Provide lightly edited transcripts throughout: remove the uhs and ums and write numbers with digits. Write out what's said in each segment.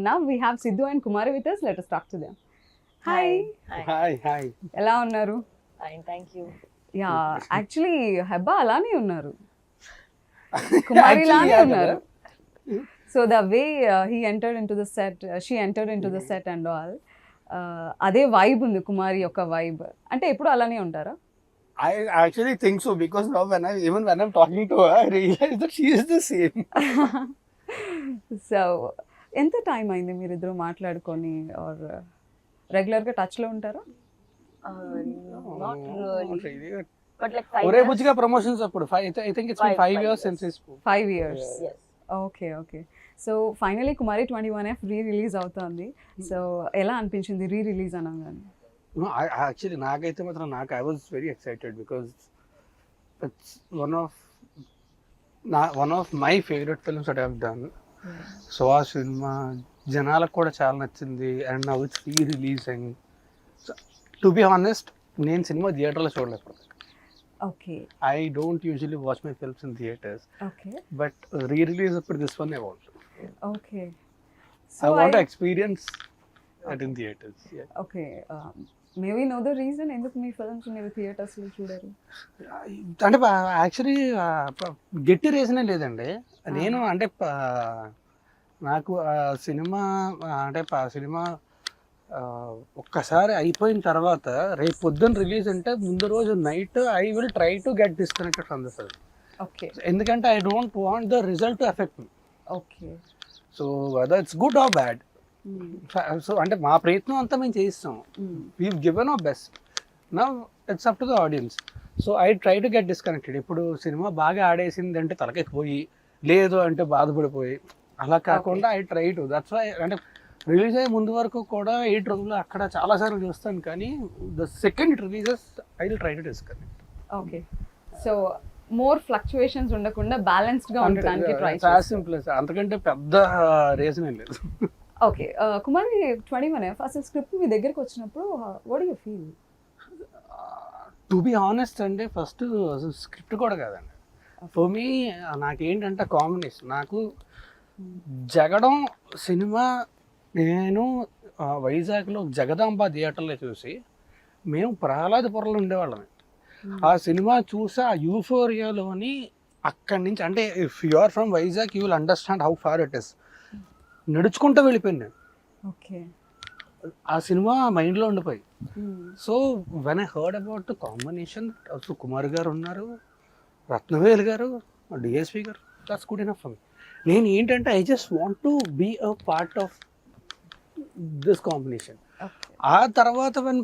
now we have Sidhu and Kumari with us. Let us talk to them. Hi. Hi. ఎలా ఉన్నారు? Fine, thank you. Yeah actually Hebah అలానే ఉన్నారు, కుమారి లానే ఉన్నారు. So the way he entered into the set, she entered into the set and all, అదే vibe ఉంది కుమారి యొక్క vibe. అంటే ఎప్పుడు అలానే ఉంటారా? I actually think so because now when I'm talking to her, I realize that she is the same. So ఎంత time అయింది మీరిద్దరు మాట్లాడుకొని, ఆర్ రెగ్యులర్గా టచ్లో ఉంటారా? Not really. But like 5 ఒరే years. బుజ్జిగా ప్రమోషన్స్ అప్పుడు I think it's been 5 years since we spoke. 5 years. Yes. Okay. So finally Kumari 21F release అవుతుంది. సో ఎలా అనిపించింది రిలీజ్ అనగానే? No, actually నాకైతే మాత్రం I was very excited because it's one of my favorite films that I have done. So ఆ cinema జనాలకు కూడా చాలా నచ్చింది and now it's re-releasing. To be honest, నేను సినిమా థియేటర్లో చూడలేదు. Okay. I don't usually watch my films in theaters. Okay. But re-release for this one I want. Okay. I want to experience it in theaters. Yeah. Okay. May we know the reason ఎందుకు మీ films మీరు థియేటర్స్లో చూడరు? అంటే actually గట్టి రీజనే లేదండి. నేను అంటే నాకు సినిమా అంటే సినిమా ఒక్కసారి అయిపోయిన తర్వాత రేపు పొద్దున్న రిలీజ్ అంటే ముందు రోజు night I will try to get disconnected from the film. Okay. ఎందుకంటే I don't want the result to affect me. Okay. So whether it's good or bad, so అంటే మా ప్రయత్నం అంతా మేము చేయిస్తాం. We given our best. Now it's up to the audience. So I try to get disconnected. ఇప్పుడు సినిమా బాగా ఆడేసింది అంటే తలకెక్కిపోయి, లేదు అంటే బాధపడిపోయి, అలా కాకుండా I try to. That's why అంటే రిలీజ్ అయ్యే ముందు వరకు కూడా 8 రోజులు అక్కడ చాలాసార్లు చూస్తాను, కానీ the second it releases I will try to disconnect. Okay. So more fluctuations ఉండకుండా బ్యాలెన్స్డ్గా ఉండడానికి ట్రై చాలా సింపుల్. అంతకంటే పెద్ద రీజన్ ఏం లేదు. ఓకే. కుమారి 21F అసలు స్క్రిప్ట్ మీ దగ్గరికి వచ్చినప్పుడు what do you feel? To be honest అంటే ఫస్ట్ స్క్రిప్ట్ కూడా కాదండి. ఫర్ మీ నాకేంటంటే కాంబినేషన్, నాకు జగడం సినిమా నేను వైజాగ్లో జగదాంబ థియేటర్లో చూసి, మేము ప్రహ్లాదపురంలో ఉండేవాళ్ళమే. ఆ సినిమా చూసి ఆ యూఫోరియాలోని అక్కడి నుంచి, అంటే if you are from Vizag you will understand how far it is. నడుచుకుంటూ వెళ్ళిపోయాను నేను. ఓకే. ఆ సినిమా మైండ్లో ఉండిపోయి. So when I heard about the combination, Kumar గారు ఉన్నారు, రత్నవేల్ గారు, డిఎస్పి గారు, that's good enough for me. నేను ఏంటంటే I just want to be a part of this combination. ఆ తర్వాత వెన్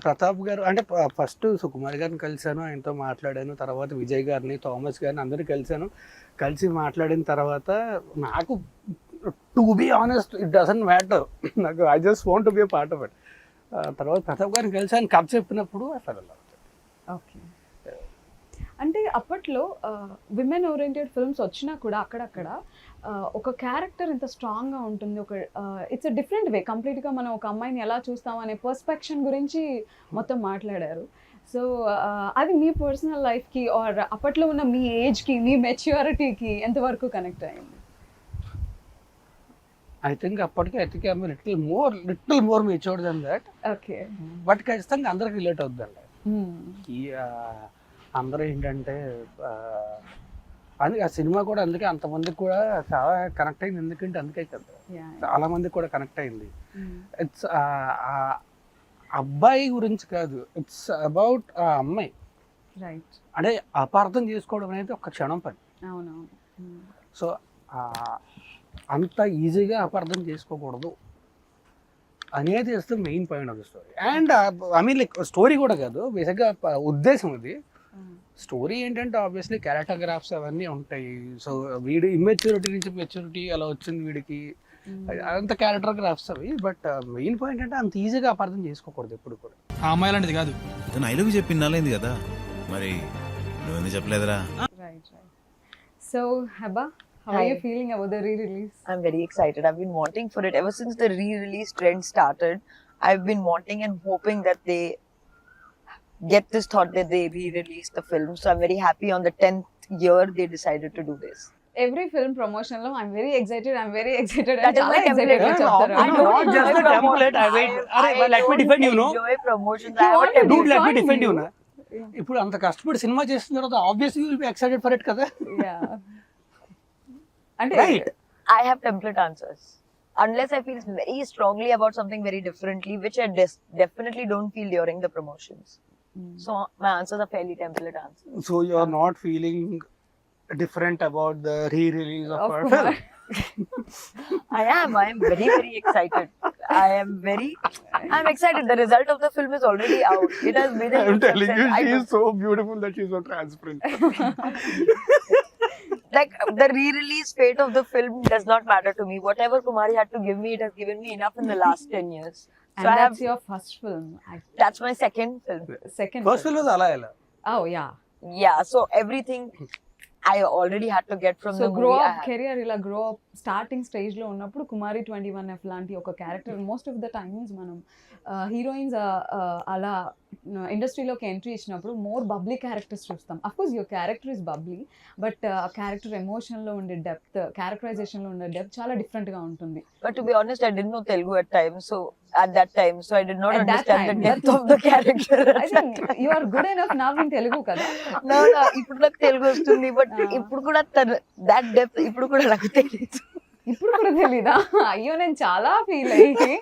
ప్రతాప్ గారు అంటే ఫస్ట్ సుకుమార్ గారిని కలిశాను, ఆయనతో మాట్లాడాను, తర్వాత విజయ్ గారిని, థామస్ గారిని అందరినీ కలిసి మాట్లాడిన తర్వాత నాకు to be honest it doesn't matter, నాకు I just want to be a part of it. తర్వాత ప్రతాప్ గారిని కలిసి ఆయన కథ చెప్పినప్పుడు I fell in love. Okay. అంటే అప్పట్లో విమెన్ ఓరియంటెడ్ ఫిల్మ్స్ వచ్చినా కూడా అక్కడక్కడ ఒక క్యారెక్టర్ ఇంత స్ట్రాంగ్గా ఉంటుంది, ఒక ఇట్స్ అ డిఫరెంట్ వే కంప్లీట్గా. మనం ఒక అమ్మాయిని ఎలా చూస్తాం అనే పర్స్పెక్షన్ గురించి మొత్తం మాట్లాడారు. సో అది మీ పర్సనల్ లైఫ్కి ఆర్ అప్పట్లో ఉన్న మీ ఏజ్కి, మీ మెచ్యూరిటీకి ఎంతవరకు కనెక్ట్ అయింది? ఐ థింక్ అప్పటికి I little more matured then that. Okay. But ఖచ్చితంగా అందరికి రిలేట్ అవుతుందండి. ఈ అందరూ ఏంటంటే అందుకే ఆ సినిమా కూడా అందుకే అంతమందికి కూడా చాలా కనెక్ట్ అయింది. ఎందుకంటే అందుకే కదా చాలా మందికి కూడా కనెక్ట్ అయింది. ఇట్స్ అబ్బాయి గురించి కాదు, ఇట్స్ అబౌట్ ఆ అమ్మాయి. రైట్. అంటే అపార్థం చేసుకోవడం అనేది ఒక క్షణం పని. అవునవును. సో అంత ఈజీగా అపార్థం చేసుకోకూడదు అనేది is the main point of the story. And I mean like story కూడా కాదు, బేసిక్గా ఉద్దేశం ఇది. స్టోరీ ఏంటంటే ఆబ్వియస్లీ క్యారెక్టర్గ్రాఫ్స్ అవన్నీ ఉంటాయి. సో వీడి ఇమ్మెచ్యూరిటీ నుంచి మెచ్యూరిటీ అలా వచ్చింది వీడికి, అంత క్యారెక్టర్గ్రాఫ్స్ అవి. బట్ మెయిన్ పాయింట్ అంటే అంత ఈజీగా అపార్థం చేసుకోకూడదు ఎప్పుడు కూడా. ఆ అమ్మాయి లాంటిది కాదు. ఐ లవ్ యూ చెప్పింది కదా, మరి నువ్వెందుకు చెప్పలేదురా? Right. So Hebah, how are you feeling about the re-release? I'm very excited. I've been wanting for it ever since the re-release trend started. I've been wanting and hoping that they get this thought that they re-release the film. So I'm very happy on the 10th year they decided to do this. Every film promotion లో I'm very excited That is my template. I know, not just the template. I wait. Arey, let me defend you, no? Enjoy promotions. You I have a want to template. Dude, let me define defend you, you. na. ఇప్పుడు అంత కష్టపడి cinema చేసిన తర్వాత obviously will be excited for it కదా. అంటే Right. I have template answers. Unless I feel very strongly about something very differently, which I definitely don't feel during the promotions. So my answers are fairly template answers. So you are not feeling different about the re-release of our Kumar. film. I am very, very excited. I'm excited. The result of the film is already out. It has made a I'm huge telling you, success. she is so beautiful that she is so transparent. Like the re-release fate of the film does not matter to me. Whatever Kumari had to give me, it has given me enough in the last 10 years. So and I have, that's your first film. that's my second film. Second First film was అలా ఎలా. Oh yeah. Yeah, so everything I already had to get from so the grow movie. I up had. Career ఇలా grow up starting stage లో ఉన్నప్పుడు Kumari 21F లాంటి ఒక character most of the times మనం heroines అలా ఇండస్ట్రీలోకి ఎంట్రీ ఇచ్చినప్పుడు more bubbly characters చూస్తాం. Of course your character is bubbly, but character emotion లో ఉండే డెప్త్, క్యారెక్టరైజేషన్ లో ఉండే డెప్త్ చాలా డిఫరెంట్ గా ఉంటుంది. But to be honest, I didn't know Telugu at that time, so I did not At that understand the time. depth of the character. I think you are good enough now in Telugu కదా. No, ఇప్పుడు నాకు తెలుగు వస్తుంది, but ఇప్పుడు కూడా that depth ఇప్పుడు కూడా నాకు తెలియదు. ఇప్పుడు కూడా తెలీదా? అయ్యో నేను చాలా ఫీల్ అయ్యి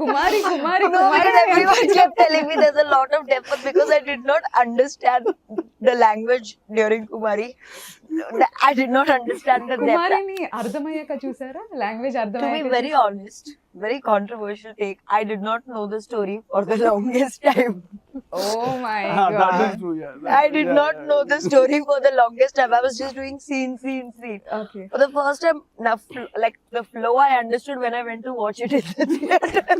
కుమారి కుమారి No, because Kumari everyone kept telling me there's a lot of depth, but because I did not understand the language during Kumari, I did not understand the depth. కుమారిని అర్థమయ్యాక చూసారా? Language To be అర్థమయ్యాక very honest, very controversial take, I did not know the story for the longest time. Oh my That god. is true, yeah. I did not know the story for the longest time. I was just doing scene. Okay. For the first time, now, like the flow I understood when I went to watch it in the theater.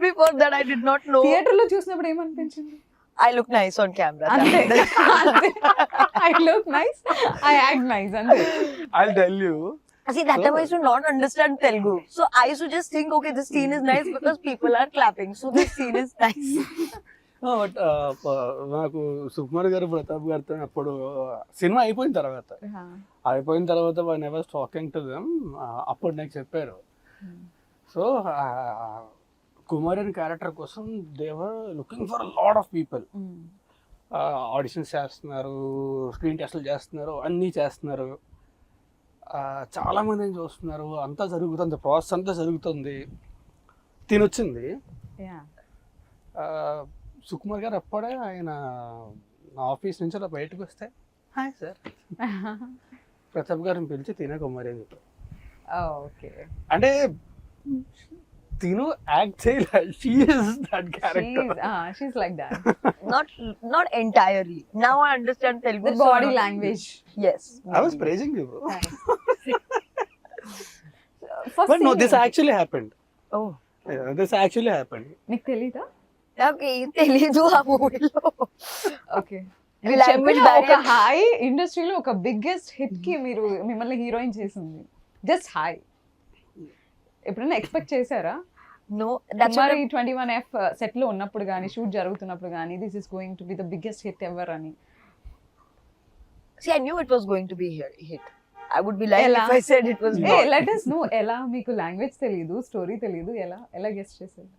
Before that, I did not know. Theatre లో చూసినప్పుడు ఏమనిపించింది? I look nice on camera. అంతే. I look nice, I act nice అంతే. I'll tell you. See, that time I used to not understand Telugu. So I used to just think, okay, this scene is nice because people are clapping. So this scene is nice. But నాకు సుకుమార్ గారు ప్రతాప్ గారితో అప్పుడు cinema అయిపోయిన తర్వాత one I was talking to them, అప్పుడు నాకు చెప్పారు. So Kumar అనే క్యారెక్టర్ కోసం they were looking for lot of people. Auditions చేస్తున్నారు, స్క్రీన్ టెస్ట్లు చేస్తున్నారు, అన్నీ చేస్తున్నారు, చాలా మందిని చూస్తున్నారు, అంతా జరుగుతుంది, ప్రాసెస్ అంతా జరుగుతుంది. తినొచ్చింది సుకుమార్ గారు అప్పుడే ఆయన ఆఫీస్ నుంచి అలా బయటకు వస్తే, హాయ్ సార్ ప్రతాప్ గారిని పిలిచి తినే కుమారి అని చెప్పారు. ఓకే. అంటే తిను యాక్ట్ చేయాలి, she is that character. She's like that. Not entirely. Now I understand Telugu. The body language. Yes. I was praising you, bro. First But no, scene this ఏంటి? actually happened. Oh. Yeah, this actually happened. నీకు తెలీదా? నాకు ఏం తెలీదు ఆ మూవీలో. Okay. మీ language ఒక barrier. Hi ఇండస్ట్రీలో ఒక బిగ్గెస్ట్ హిట్ కి మీరు మిమ్మల్ని హీరోయిన్ చేసింది. Just hi. ఎప్పుడైనా ఎక్స్పెక్ట్ చేశారా? No, that's what Kumari 21F set లో ఉన్నప్పుడు కానీ షూట్ జరుగుతున్నప్పుడు కానీ this is going to be the biggest hit ever అని? See, I knew it was going to be hit. I would be lying Ella. if I said it was A not. Let us know ఎలా మీకు language తెలీదు, story తెలీదు, ఎలా guest చేశారు?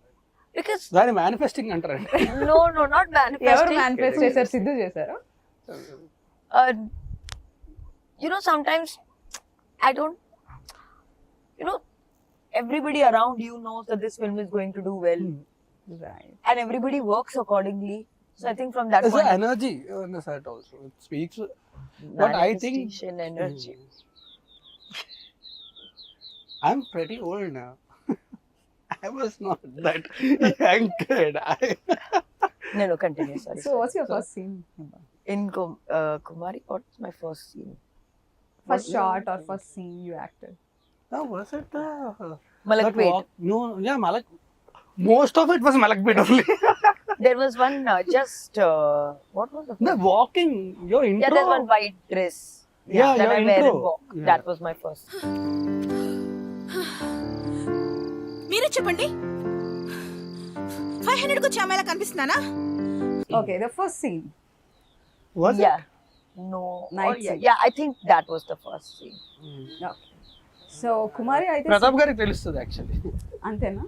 Because దాని manifesting అంటారండి. no, not ఎవరు manifesting. Manifest చేశారు? సిద్ధు చేశారా? You know, sometimes I don't. You know, everybody around you knows that this film is going to do well, Right. and everybody works accordingly. So I think from that There's point, an energy on the set also. It speaks. But I think manifestation, energy. I'm pretty old now. I was not that young kid. No, continue. Sorry. So what's your first scene? In Kumari, what was my first scene? First shot or first scene you acted? No, was it that Malakpet. walk? No, yeah, Malak. Most of it was Malakpet only. There was one what was the The walking, your intro. Yeah, there's one white dress. Yeah, that your I wear intro. and walk. Yeah. That was my first. మీరే చెప్పండి, 500 కు చామేలా కనిపిస్తున్నానా? Okay, the first scene. Was Yeah. it? No. Night Or yeah, scene. yeah, I think that was the first scene. So Kumari అయితే ప్రతాప్ గారికి తెలుస్తుంది actually. అంతేనా?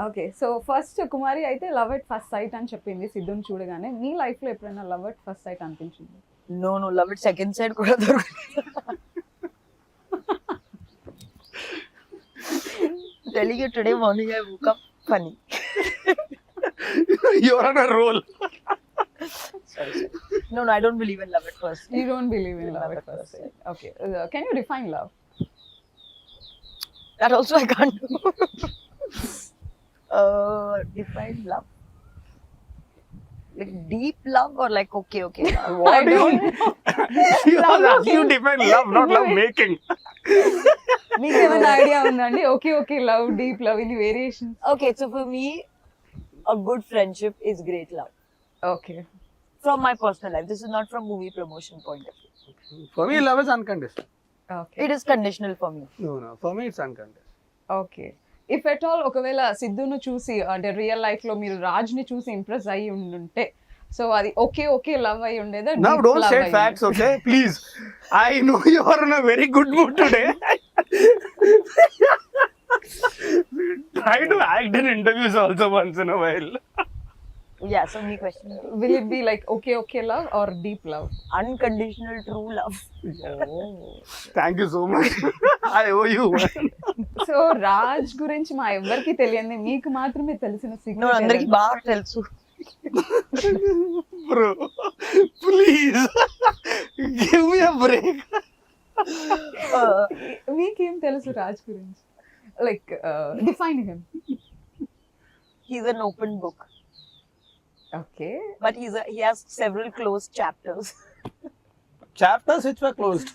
Okay, so first కుమారి అయితే love at first sight అని చెప్పింది సిద్ధుని చూడగానే. మీ లైఫ్ లో ఎప్పుడైనా లవ్ ఎట్ ఫస్ట్ సైట్ అనిపించింది? No, love it second side kuda dorukadu. Telling you today morning I woke up funny. You're on a roll. Sorry. No, I don't believe in love at first. You don't believe in love at first sight. Okay, can you define love? That also I can't do. Define love. Like deep love or like okay love? What do you Love you define love, not love making. మీకు ఏమైనా idea ఉందండి? Okay love, deep love, ఇన్ని variations. Okay, so for me, a good friendship is great love. Okay, From my personal life, this is not from movie promotion point of view. For me, love is unconditional. Okay, It is conditional for me. No, for me it's unconditional. Okay. If at all ఒకవేళ సిద్ధును చూసి అంటే real life లో మీరు రాజ్ని చూసి impress అయ్యి ఉండుంటే, so అది okay love అయి ఉండేదా? Now deep don't love say అయి facts, okay? Please. I know you are in a very good mood today. Try to act in interviews also once in a while. Yeah, so me question. Will it be like okay love or deep love? Unconditional true love. Thank you so much. I owe you one. So Raj గురించి మా ఎవ్వరికి తెలియదు, మీకు మాత్రమే తెలిసిన No, secret అందరికి బాగా తెలుసు. Bro, please. Give me a break. మీకేం తెలుసు రాజ్ గురించి? Like define him. He's an open book, okay, but he has several closed chapters. Chapters which were closed.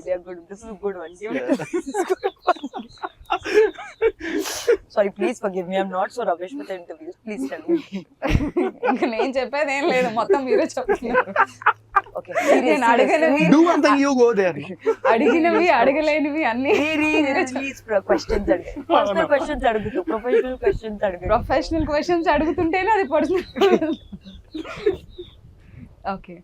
They are good. This is a good one. Give it to me. This is good one. Sorry, please forgive me. I'm not so rubbish with interviews. Please tell me. ఇంకా నేను చెప్పేది ఏం లేదు, మొత్తం మీరే చెప్తున్నారు. Okay. నేను అడగనివి Do one thing, you go there. అడిగినవి అడగలేనివి అన్ని Please questions అడుగు. Personal questions అడుగుతూ, professional questions అడుగు. ప్రొఫెషనల్ క్వశ్చన్స్ అడుగుతుంటేనే అది పర్సనల్. ఓకే,